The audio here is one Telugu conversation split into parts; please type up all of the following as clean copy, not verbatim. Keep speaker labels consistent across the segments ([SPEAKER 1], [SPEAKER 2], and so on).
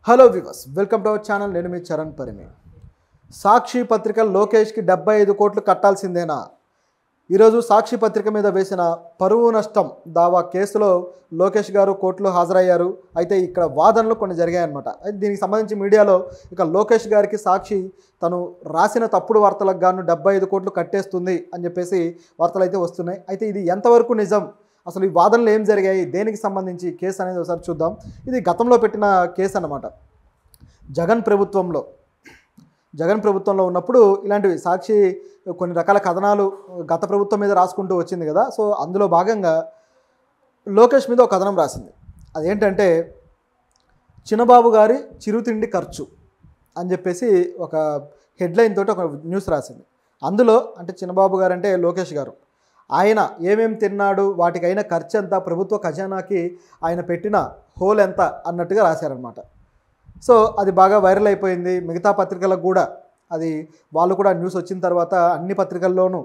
[SPEAKER 1] Hello viewers, welcome to our channel. నేను మీ చరణ్ పరిమి. సాక్షి పత్రిక లోకేష్కి 75 కోట్లు కట్టాల్సిందేనా? ఈరోజు సాక్షి పత్రిక మీద వేసిన పరువు నష్టం దావా కేసులో లోకేష్ గారు కోర్టులో హాజరయ్యారు. అయితే ఇక్కడ వాదనలు కొన్ని జరిగాయన్నమాట. అయితే దీనికి సంబంధించి మీడియాలో ఇక లోకేష్ గారికి సాక్షి తను రాసిన తప్పుడు వార్తలకు గాను 75 కోట్లు కట్టేస్తుంది అని చెప్పేసి వార్తలు అయితే వస్తున్నాయి. అయితే ఇది ఎంతవరకు నిజం, అసలు ఈ వాదనలు ఏం జరిగాయి, దేనికి సంబంధించి కేసు అనేది ఒకసారి చూద్దాం. ఇది గతంలో పెట్టిన కేసు అన్నమాట. జగన్ ప్రభుత్వంలో ఉన్నప్పుడు ఇలాంటివి సాక్షి కొన్ని రకాల కథనాలు గత ప్రభుత్వం మీద రాసుకుంటూ వచ్చింది కదా. సో అందులో భాగంగా లోకేష్ మీద ఒక కథనం రాసింది. అదేంటంటే చిన్నబాబు గారి చిరుతిండి ఖర్చు అని చెప్పేసి ఒక హెడ్లైన్ తోటి ఒక న్యూస్ రాసింది. అందులో అంటే చిన్నబాబు గారు అంటే లోకేష్ గారు, ఆయన ఏమేమి తిన్నాడు, వాటికైన ఖర్చు ఎంత, ప్రభుత్వ ఖజానాకి ఆయన పెట్టిన హోల్ ఎంత అన్నట్టుగా రాశారనమాట. సో అది బాగా వైరల్ అయిపోయింది. మిగతా పత్రికలకు కూడా అది వాళ్ళు కూడా న్యూస్ వచ్చిన తర్వాత అన్ని పత్రికల్లోనూ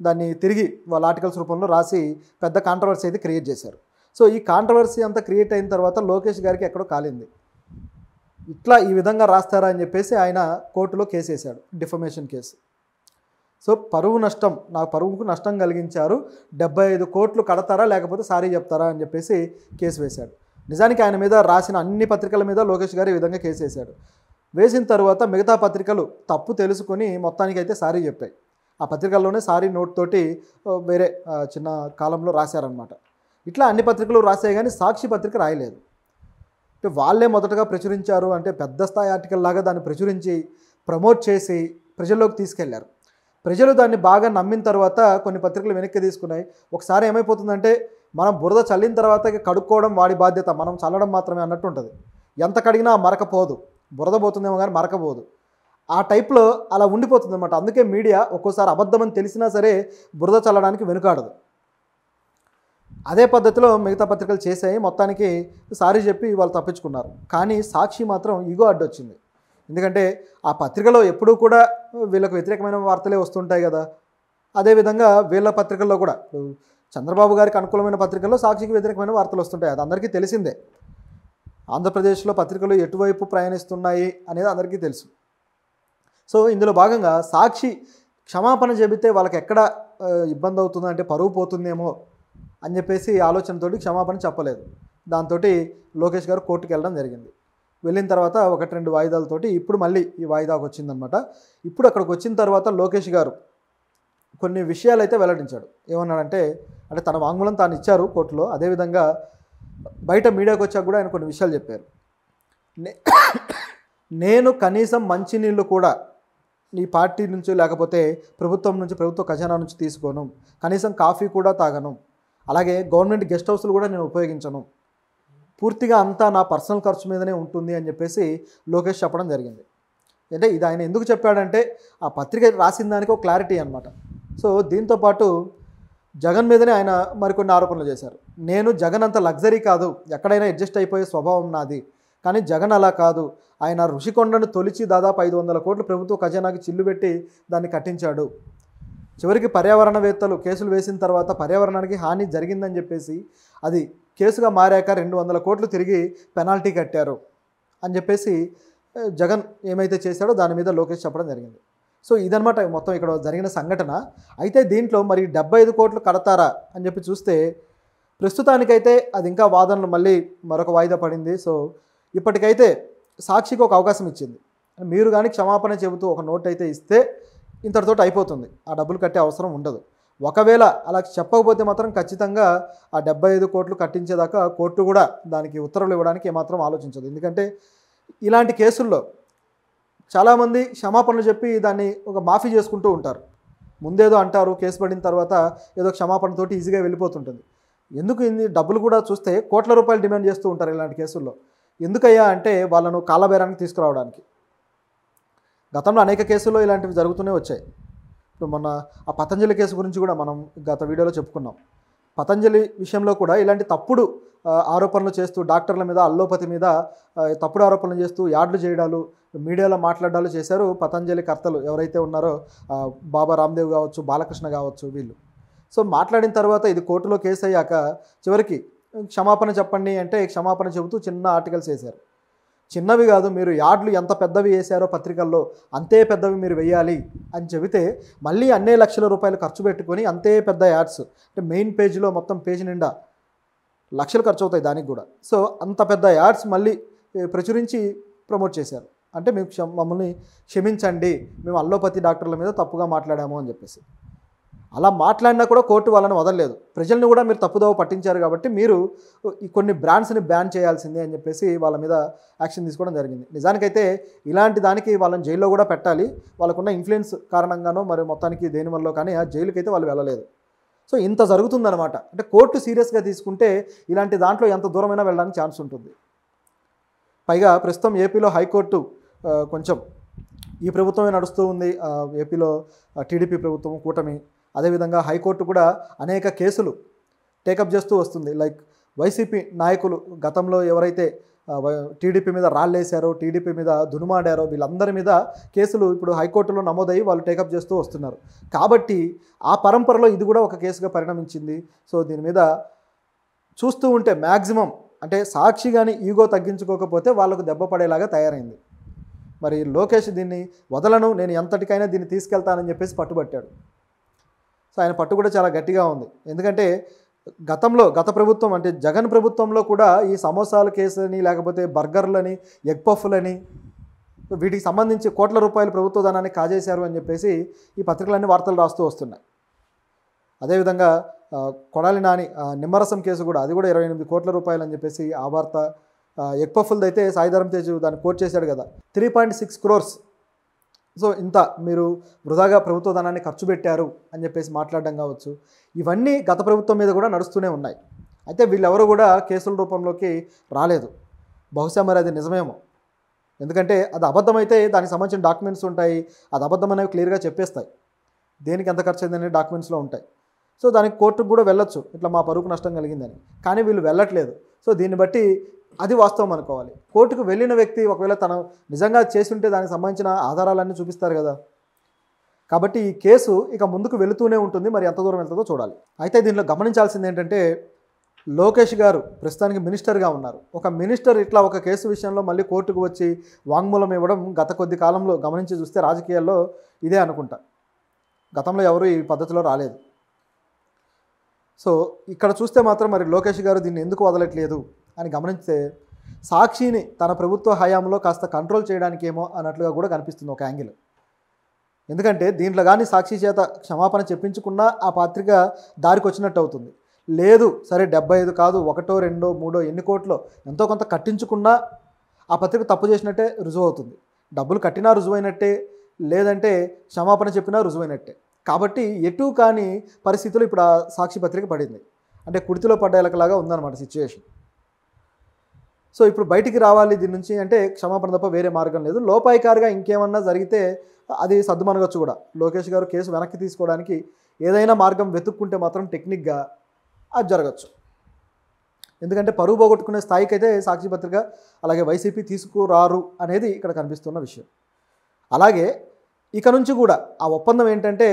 [SPEAKER 1] దాన్ని తిరిగి వాళ్ళ ఆర్టికల్స్ రూపంలో రాసి పెద్ద కాంట్రవర్సీ అయితే క్రియేట్ చేశారు. సో ఈ కాంట్రవర్సీ అంతా క్రియేట్ అయిన తర్వాత లోకేష్ గారికి ఎక్కడో కాలింది. ఇట్లా ఈ విధంగా రాస్తారా అని చెప్పేసి ఆయన కోర్టులో కేసు వేశాడు, డిఫమేషన్ కేసు. సో నాకు పరువుకు నష్టం కలిగించారు, 75 కోట్లు కడతారా లేకపోతే సారీ చెప్తారా అని చెప్పేసి కేసు వేశాడు. నిజానికి ఆయన మీద రాసిన అన్ని పత్రికల మీద లోకేష్ గారు ఈ విధంగా కేసు వేశాడు. వేసిన తర్వాత మిగతా పత్రికలు తప్పు తెలుసుకొని మొత్తానికి అయితే సారీ చెప్పాయి. ఆ పత్రికల్లోనే సారీ నోట్ తోటి వేరే చిన్న కాలంలో రాశారనమాట. ఇట్లా అన్ని పత్రికలు రాసాయి కానీ సాక్షి పత్రిక రాయలేదు. అంటే వాళ్ళే మొదటగా ప్రచురించారు, అంటే పెద్ద స్థాయి ఆర్టికల్ లాగా దాన్ని ప్రచురించి ప్రమోట్ చేసి ప్రజల్లోకి తీసుకెళ్లారు. ప్రజలు దాన్ని బాగా నమ్మిన తర్వాత కొన్ని పత్రికలు వెనక్కి తీసుకున్నాయి. ఒకసారి ఏమైపోతుందంటే మనం బురద చల్లిన తర్వాత కడుక్కోవడం వాడి బాధ్యత, మనం చల్లడం మాత్రమే అన్నట్టు ఉంటుంది. ఎంత కడిగినా మరకపోదు, బురద పోతుందేమో కానీ మరకపోదు. ఆ టైప్లో అలా ఉండిపోతుంది అనమాట. అందుకే మీడియా ఒక్కోసారి అబద్ధమని తెలిసినా సరే బురద చల్లడానికి వెనుకాడదు. అదే పద్ధతిలో మిగతా పత్రికలు చేసాయి. మొత్తానికి సారీ చెప్పి వాళ్ళు తప్పించుకున్నారు. కానీ సాక్షి మాత్రం ఈగో అడ్డొచ్చింది. ఎందుకంటే ఆ పత్రికలో ఎప్పుడూ కూడా వీళ్ళకు వ్యతిరేకమైన వార్తలే వస్తుంటాయి కదా. అదేవిధంగా వీళ్ళ పత్రికల్లో కూడా చంద్రబాబు గారికి అనుకూలమైన పత్రికల్లో సాక్షికి వ్యతిరేకమైన వార్తలు వస్తుంటాయి. అది అందరికీ తెలిసిందే. ఆంధ్రప్రదేశ్లో పత్రికలు ఎటువైపు ప్రయాణిస్తున్నాయి అనేది అందరికీ తెలుసు. సో ఇందులో భాగంగా సాక్షి క్షమాపణ చెబితే వాళ్ళకి ఎక్కడ ఇబ్బంది అవుతుందంటే పరువు పోతుందేమో అని చెప్పేసి ఆలోచనతోటి క్షమాపణ చెప్పలేదు. దాంతో లోకేష్ గారు కోర్టుకు వెళ్ళడం జరిగింది. వెళ్ళిన తర్వాత 1-2 వాయిదాలతోటి ఇప్పుడు మళ్ళీ ఈ వాయిదాకు వచ్చిందనమాట. ఇప్పుడు అక్కడికి వచ్చిన తర్వాత లోకేష్ గారు కొన్ని విషయాలు అయితే వెల్లడించాడు. ఏమన్నాడంటే, అంటే తన వాంగ్మూలం తాను ఇచ్చారు కోర్టులో, అదేవిధంగా బయట మీడియాకు వచ్చాక కూడా ఆయన కొన్ని విషయాలు చెప్పారు. నేను కనీసం మంచినీళ్ళు కూడా నీ పార్టీ నుంచి లేకపోతే ప్రభుత్వం నుంచి, ప్రభుత్వ ఖజానా నుంచి తీసుకోను, కనీసం కాఫీ కూడా తాగను, అలాగే గవర్నమెంట్ గెస్ట్ హౌస్లు కూడా నేను ఉపయోగించను, పూర్తిగా అంతా నా పర్సనల్ ఖర్చు మీదనే ఉంటుంది అని చెప్పేసి లోకేష్ చెప్పడం జరిగింది. అంటే ఇది ఆయన ఎందుకు చెప్పాడంటే ఆ పత్రిక రాసిన దానికి ఒక క్లారిటీ అనమాట. సో దీంతోపాటు జగన్ మీదనే ఆయన మరికొన్ని ఆరోపణలు చేశారు. నేను జగన్ అంత లగ్జరీ కాదు, ఎక్కడైనా అడ్జస్ట్ అయిపోయే స్వభావం నాది, కానీ జగన్ అలా కాదు, ఆయన ఋషికొండను తొలిచి దాదాపు 500 కోట్లు ప్రభుత్వ ఖజానాకి చిల్లు పెట్టి దాన్ని కట్టించాడు. చివరికి పర్యావరణవేత్తలు కేసులు వేసిన తర్వాత పర్యావరణానికి హాని జరిగిందని చెప్పేసి అది కేసుగా మారాక 200 కోట్లు తిరిగి పెనాల్టీ కట్టారు అని చెప్పేసి జగన్ ఏమైతే చేశాడో దాని మీద లోకేష్ చెప్పడం జరిగింది. సో ఇదనమాట మొత్తం ఇక్కడ జరిగిన సంఘటన. అయితే దీంట్లో మరి 75 కోట్లు కడతారా అని చెప్పి చూస్తే ప్రస్తుతానికైతే అది ఇంకా వాదనలు మళ్ళీ మరొక వాయిదా పడింది. సో ఇప్పటికైతే సాక్షికి ఒక అవకాశం ఇచ్చింది. మీరు కానీ క్షమాపణ చెబుతూ ఒక నోట్ అయితే ఇస్తే ఇంతటితో అయిపోతుంది, ఆ డబ్బులు కట్టే అవసరం ఉండదు. ఒకవేళ అలా చెప్పకపోతే మాత్రం ఖచ్చితంగా ఆ 75 కోట్లు కట్టించేదాకా కోర్టు కూడా దానికి ఉత్తర్వులు ఇవ్వడానికి ఏమాత్రం ఆలోచించదు. ఎందుకంటే ఇలాంటి కేసుల్లో చాలామంది క్షమాపణలు చెప్పి దాన్ని ఒక మాఫీ చేసుకుంటూ ఉంటారు. ముందేదో అంటారు, కేసు పడిన తర్వాత ఏదో క్షమాపణతోటి ఈజీగా వెళ్ళిపోతుంటుంది. ఎందుకు ఇన్ని డబ్బులు కూడా చూస్తే కోట్ల రూపాయలు డిమాండ్ చేస్తూ ఉంటారు ఇలాంటి కేసుల్లో. ఎందుకయ్యా అంటే వాళ్ళను కాళ్ళబేరానికి తీసుకురావడానికి. గతంలో అనేక కేసుల్లో ఇలాంటివి జరుగుతూనే వచ్చాయి. ఇప్పుడు మొన్న ఆ పతంజలి కేసు గురించి కూడా మనం గత వీడియోలో చెప్పుకున్నాం. పతంజలి విషయంలో కూడా ఇలాంటి తప్పుడు ఆరోపణలు చేస్తూ డాక్టర్ల మీద, అల్లోపతి మీద తప్పుడు ఆరోపణలు చేస్తూ యాడ్లు చేయడాలు, మీడియాలో మాట్లాడాలు చేశారు పతంజలి కర్తలు ఎవరైతే ఉన్నారో, బాబా రామ్దేవ్ కావచ్చు, బాలకృష్ణ కావచ్చు, వీళ్ళు. సో మాట్లాడిన తర్వాత ఇది కోర్టులో కేసు అయ్యాక చివరికి క్షమాపణ చెప్పండి అంటే క్షమాపణ చెబుతూ చిన్న ఆర్టికల్స్ వేశారు. చిన్నవి కాదు, మీరు యాడ్లు ఎంత పెద్దవి వేశారో పత్రికల్లో అంతే పెద్దవి మీరు వేయాలి అని చెబితే మళ్ళీ అన్నే లక్షల రూపాయలు ఖర్చు పెట్టుకొని అంతే పెద్ద యాడ్స్, అంటే మెయిన్ పేజీలో మొత్తం పేజీ నిండా లక్షలు ఖర్చు అవుతాయి దానికి కూడా. సో అంత పెద్ద యాడ్స్ మళ్ళీ ప్రచురించి ప్రమోట్ చేశారు. అంటే మేము మమ్మల్ని క్షమించండి, మేము అల్లోపతి డాక్టర్ల మీద తప్పుగా మాట్లాడాము అని చెప్పేసి. అలా మాట్లాడినా కూడా కోర్టు వాళ్ళని వదలలేదు. ప్రజల్ని కూడా మీరు తప్పుదోవ పట్టించారు కాబట్టి మీరు ఈ కొన్ని బ్రాండ్స్ని బ్యాన్ చేయాల్సిందే అని చెప్పేసి వాళ్ళ మీద యాక్షన్ తీసుకోవడం జరిగింది. నిజానికైతే ఇలాంటి దానికి వాళ్ళని జైల్లో కూడా పెట్టాలి. వాళ్ళకున్న ఇన్ఫ్లుయెన్స్ కారణంగానో మరి మొత్తానికి దేనివల్ల కానీ ఆ జైలుకి అయితే వాళ్ళు వెళ్ళలేదు. సో ఇంత జరుగుతుందన్నమాట. అంటే కోర్టు సీరియస్గా తీసుకుంటే ఇలాంటి దాంట్లో ఎంత దూరమైనా వెళ్ళడానికి ఛాన్స్ ఉంటుంది. పైగా ప్రస్తుతం ఏపీలో హైకోర్టు కొంచెం ఈ ప్రభుత్వమే నడుస్తూ ఉంది. ఏపీలో టీడీపీ ప్రభుత్వం, కూటమి. అదేవిధంగా హైకోర్టు కూడా అనేక కేసులు టేకప్ చేస్తూ వస్తుంది. లైక్ వైసీపీ నాయకులు గతంలో ఎవరైతే టీడీపీ మీద రాళ్ళేశారో, టీడీపీ మీద దునుమాడారో వీళ్ళందరి మీద కేసులు ఇప్పుడు హైకోర్టులో నమోదయ్యి వాళ్ళు టేకప్ చేస్తూ వస్తున్నారు. కాబట్టి ఆ పరంపరలో ఇది కూడా ఒక కేసుగా పరిణమించింది. సో దీని మీద చూస్తూ ఉంటే మ్యాక్సిమం అంటే సాక్షి కానీ ఈగో తగ్గించుకోకపోతే వాళ్ళకు దెబ్బ పడేలాగా తయారైంది. మరి లోకేష్ దీన్ని వదలను, నేను ఎంతటికైనా దీన్ని తీసుకెళ్తానని చెప్పేసి పట్టుబట్టాడు. సో ఆయన పట్టు కూడా చాలా గట్టిగా ఉంది. ఎందుకంటే గత ప్రభుత్వం అంటే జగన్ ప్రభుత్వంలో కూడా ఈ సమోసాల కేసులని, లేకపోతే బర్గర్లని, ఎగ్ పఫ్లని వీటికి సంబంధించి కోట్ల రూపాయలు ప్రభుత్వ ధనాన్ని కాజేశారు అని చెప్పేసి ఈ పత్రికలన్నీ వార్తలు రాస్తూ వస్తున్నాయి. అదేవిధంగా కొడాలి నాని నిమ్మరసం కేసు కూడా, అది కూడా 28 కోట్ల రూపాయలు అని చెప్పేసి ఆ వార్త. ఎగ్ పఫ్లది అయితే సాయిధరం తేజ్ దాన్ని కోట్ చేశాడు కదా, 3.6 crores. సో ఇంత మీరు వృధాగా ప్రభుత్వ ధనాన్ని ఖర్చు పెట్టారు అని చెప్పేసి మాట్లాడడం కావచ్చు. ఇవన్నీ గత ప్రభుత్వం మీద కూడా నడుస్తూనే ఉన్నాయి. అయితే వీళ్ళెవరూ కూడా కేసుల రూపంలోకి రాలేదు. బహుశా మరి అది నిజమేమో. ఎందుకంటే అది అబద్ధమైతే దానికి సంబంధించిన డాక్యుమెంట్స్ ఉంటాయి, అది అబద్ధం అనేవి క్లియర్గా చెప్పేస్తాయి, దేనికి ఎంత ఖర్చు అయిందనే డాక్యుమెంట్స్లో ఉంటాయి. సో దానికి కోర్టుకు కూడా వెళ్ళొచ్చు, ఇట్లా మా పరువుకు నష్టం కలిగిందని. కానీ వీళ్ళు వెళ్ళట్లేదు. సో దీన్ని బట్టి అది వాస్తవం అనుకోవాలి. కోర్టుకు వెళ్ళిన వ్యక్తి ఒకవేళ తను నిజంగా చేసి ఉంటే దానికి సంబంధించిన ఆధారాలన్నీ చూపిస్తారు కదా. కాబట్టి ఈ కేసు ఇక ముందుకు వెళుతూనే ఉంటుంది. మరి ఎంత దూరం వెళ్తుందో చూడాలి. అయితే దీనిలో గమనించాల్సింది ఏంటంటే, లోకేష్ గారు ప్రస్తుతానికి మినిస్టర్గా ఉన్నారు. ఒక మినిస్టర్ ఇట్లా ఒక కేసు విషయంలో మళ్ళీ కోర్టుకు వచ్చి వాంగ్మూలం ఇవ్వడం గత కొద్ది కాలంలో గమనించి చూస్తే రాజకీయాల్లో ఇదే అనుకుంటా. గతంలో ఎవరు ఈ పద్ధతిలో రాలేదు. సో ఇక్కడ చూస్తే మాత్రం మరి లోకేష్ గారు దీన్ని ఎందుకు వదలట్లేదు అని గమనిస్తే, సాక్షిని తన ప్రభుత్వ హయాంలో కాస్త కంట్రోల్ చేయడానికేమో అన్నట్లుగా కూడా కనిపిస్తుంది ఒక యాంగిల్. ఎందుకంటే దీంట్లో కానీ సాక్షి చేత క్షమాపణ చెప్పించుకున్నా ఆ పత్రిక దారికి వచ్చినట్టు అవుతుంది. లేదు సరే 75 కాదు 1, 2, 3 ఎన్ని కోట్లో ఎంతో కొంత కట్టించుకున్నా ఆ పత్రిక తప్పు చేసినట్టే రుజువు అవుతుంది. డబ్బులు కట్టినా రుజువైనట్టే, లేదంటే క్షమాపణ చెప్పినా రుజువైనట్టే. కాబట్టి ఎటు కాని పరిస్థితులు ఇప్పుడు ఆ సాక్షి పత్రిక పడింది. అంటే కుడితిలో పడ్డ ఎలకలాగా ఉందన్నమాట సిచ్యువేషన్. సో ఇప్పుడు బయటికి రావాలి దీని నుంచి అంటే క్షమాపణ తప్ప వేరే మార్గం లేదు. లోపాయికారిగా ఇంకేమన్నా జరిగితే అది సద్దుమనగచ్చు కూడా. లోకేష్ గారు కేసు వెనక్కి తీసుకోవడానికి ఏదైనా మార్గం వెతుక్కుంటే మాత్రం టెక్నిక్గా అది జరగచ్చు. ఎందుకంటే పరువు పోగొట్టుకునే స్థాయికి అయితే సాక్షి పత్రిక అలాగే వైసీపీ తీసుకురారు అనేది ఇక్కడ కనిపిస్తున్న విషయం. అలాగే ఇక నుంచి కూడా ఆ ఒప్పందం ఏంటంటే,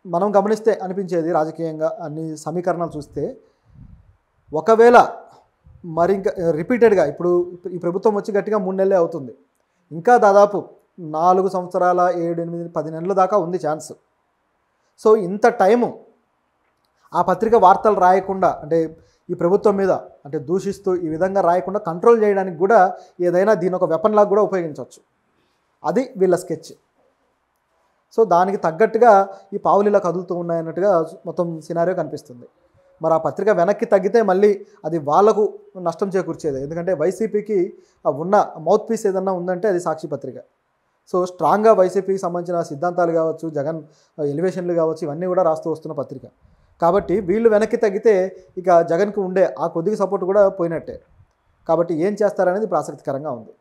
[SPEAKER 1] మనం గమనిస్తే అనిపించేది రాజకీయంగా అన్ని సమీకరణాలు చూస్తే, ఒకవేళ మరి ఇంకా రిపీటెడ్గా ఇప్పుడు ఈ ప్రభుత్వం వచ్చి గట్టిగా 3 నెలలే అవుతుంది, ఇంకా దాదాపు 4 సంవత్సరాల 7, 8, 10 నెలల దాకా ఉంది ఛాన్స్. సో ఇంత టైము ఆ పత్రిక వార్తలు రాయకుండా అంటే ఈ ప్రభుత్వం మీద అంటే దూషిస్తూ ఈ విధంగా రాయకుండా కంట్రోల్ చేయడానికి కూడా ఏదైనా దీని ఒక వెపన్ లాగా కూడా ఉపయోగించవచ్చు. అది వీళ్ళ స్కెచ్. సో దానికి తగ్గట్టుగా ఈ పావులు ఇలా కదులుతూ ఉన్నాయన్నట్టుగా మొత్తం సినారియో కనిపిస్తుంది. మరి ఆ పత్రిక వెనక్కి తగ్గితే మళ్ళీ అది వాళ్లకు నష్టం చేకూర్చేది. ఎందుకంటే వైసీపీకి ఉన్న మౌత్ పీస్ ఏదన్నా ఉందంటే అది సాక్షి పత్రిక. సో స్ట్రాంగ్గా వైసీపీకి సంబంధించిన సిద్ధాంతాలు కావచ్చు, జగన్ ఎలివేషన్లు కావచ్చు, ఇవన్నీ కూడా రాస్తూ వస్తున్న పత్రిక. కాబట్టి వీళ్ళు వెనక్కి తగ్గితే ఇక జగన్కి ఉండే ఆ కొద్దిగా సపోర్ట్ కూడా పోయినట్టే. కాబట్టి ఏం చేస్తారనేది ఇప్పుడు ఆసక్తికరంగా ఉంది.